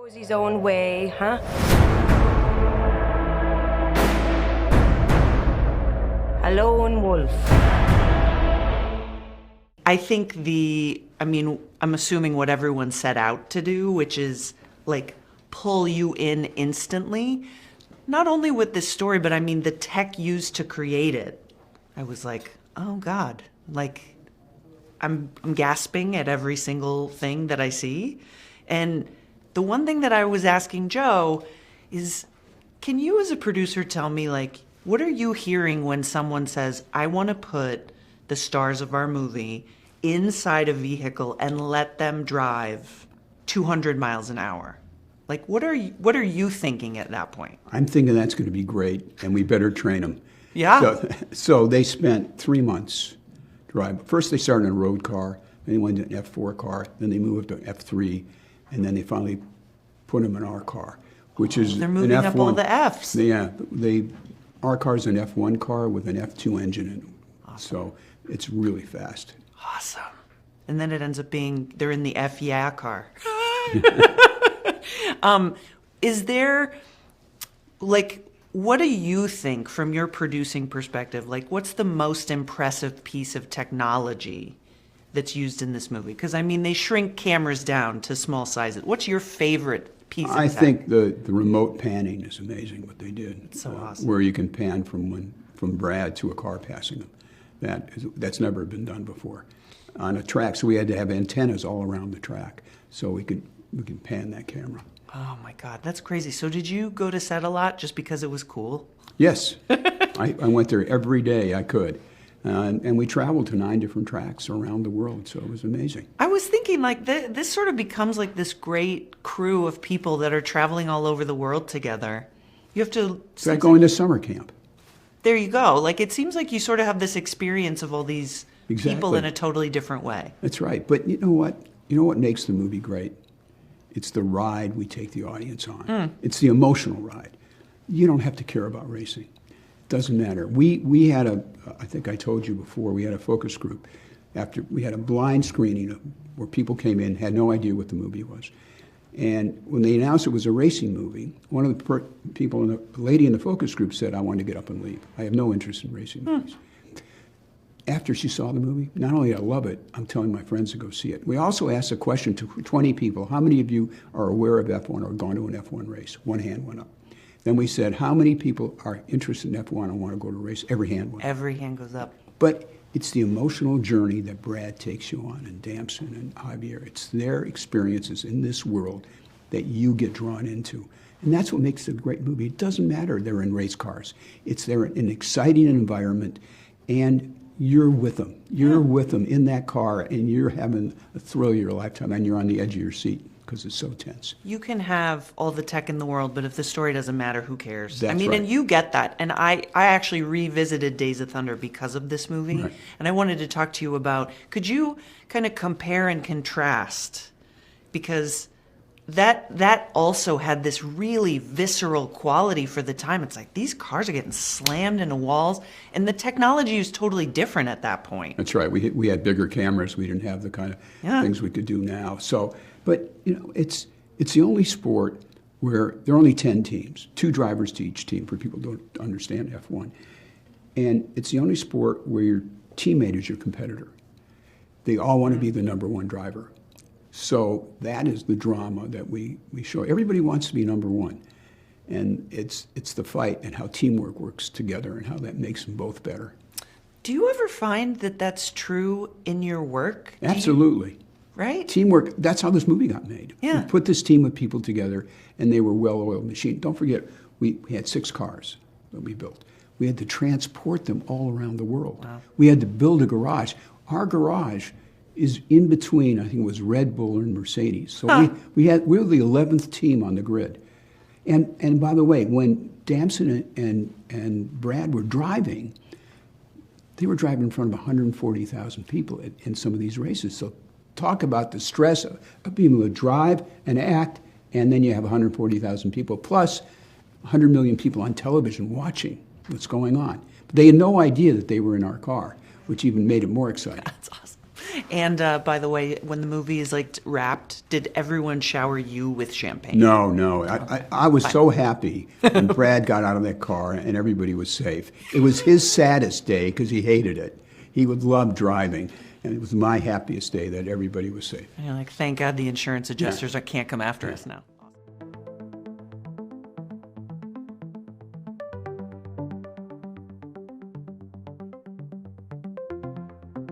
Goes his own way, huh? A lone wolf. I think I'm assuming what everyone set out to do, which is like pull you in instantly, not only with this story, but I mean the tech used to create it. I was like, oh God, like I'm gasping at every single thing that I see. And the one thing that I was asking Joe is, can you as a producer tell me, like, what are you hearing when someone says, I want to put the stars of our movie inside a vehicle and let them drive 200 miles an hour? Like, what are you thinking at that point? I'm thinking that's going to be great, and we better train them. Yeah. So they spent 3 months driving. First, they started in a road car, then they went to an F4 car, then they moved to F3, and then they finally put them in our car, which is they're moving an F1. Up all the Fs. Yeah. Our car's an F1 car with an F2 engine in it. Awesome. So it's really fast. Awesome. And then it ends up being, they're in the F-yeah car. Is there, like, what do you think from your producing perspective? Like, what's the most impressive piece of technology that's used in this movie? Because, I mean, they shrink cameras down to small sizes. What's your favorite piece of tech? I think the remote panning is amazing what they did. It's so awesome. Where you can pan from Brad to a car passing them. That's never been done before on a track. So we had to have antennas all around the track so we could pan that camera. Oh my God, that's crazy. So did you go to set a lot just because it was cool? Yes. I went there every day I could. And we traveled to 9 different tracks around the world, so it was amazing. I was thinking, like, this sort of becomes like this great crew of people that are traveling all over the world together. You have to... It's like going to summer camp. There you go. Like, it seems like you sort of have this experience of all these people in a totally different way. That's right. But you know what? You know what makes the movie great? It's the ride we take the audience on. It's the emotional ride. You don't have to care about racing. It doesn't matter. We had I think I told you before, we had a focus group. After we had a blind screening where people came in, had no idea what the movie was. And when they announced it was a racing movie, one of the people, the lady in the focus group said, I want to get up and leave. I have no interest in racing movies. After she saw the movie, not only I love it, I'm telling my friends to go see it. We also asked a question to 20 people, how many of you are aware of F1 or gone to an F1 race? One hand went up. Then we said, how many people are interested in F1 and want to go to a race? Every hand went up. Every hand goes up. But it's the emotional journey that Brad takes you on, and Damson and Javier. It's their experiences in this world that you get drawn into. And that's what makes it a great movie. It doesn't matter they're in race cars. They're in an exciting environment, and you're with them. You're with them in that car, and you're having a thrill of your lifetime, and you're on the edge of your seat because it's so tense. You can have all the tech in the world, but if the story doesn't matter, who cares? That's I mean, right. and you get that. And I actually revisited Days of Thunder because of this movie. Right. And I wanted to talk to you about, could you kind of compare and contrast? Because that also had this really visceral quality for the time. It's like these cars are getting slammed into walls, and the technology is totally different at that point. That's right. We had bigger cameras. We didn't have the kind of things we could do now. So, but you know, it's the only sport where there are only 10 teams, 2 drivers to each team for people who don't understand F1. And it's the only sport where your teammate is your competitor. They all want to be the number 1 driver. So that is the drama that we show. Everybody wants to be number 1. And it's the fight and how teamwork works together and how that makes them both better. Do you ever find that that's true in your work? Absolutely. Right? Teamwork, that's how this movie got made. Yeah. We put this team of people together, and they were well-oiled machines. Don't forget, we had 6 cars that we built. We had to transport them all around the world. Wow. We had to build a garage. Our garage is in between, I think it was Red Bull and Mercedes. So we were the 11th team on the grid. And by the way, when Damson and Brad were driving, they were driving in front of 140,000 people in some of these races. So talk about the stress of being able to drive and act, and then you have 140,000 people, plus 100 million people on television watching what's going on. But they had no idea that they were in our car, which even made it more exciting. That's awesome. And by the way, when the movie is like wrapped, did everyone shower you with champagne? No, no. I was so happy when Brad got out of that car and everybody was safe. It was his saddest day because he hated it. He would love driving. And it was my happiest day that everybody was safe. And you're like, thank God the insurance adjusters can't come after us now.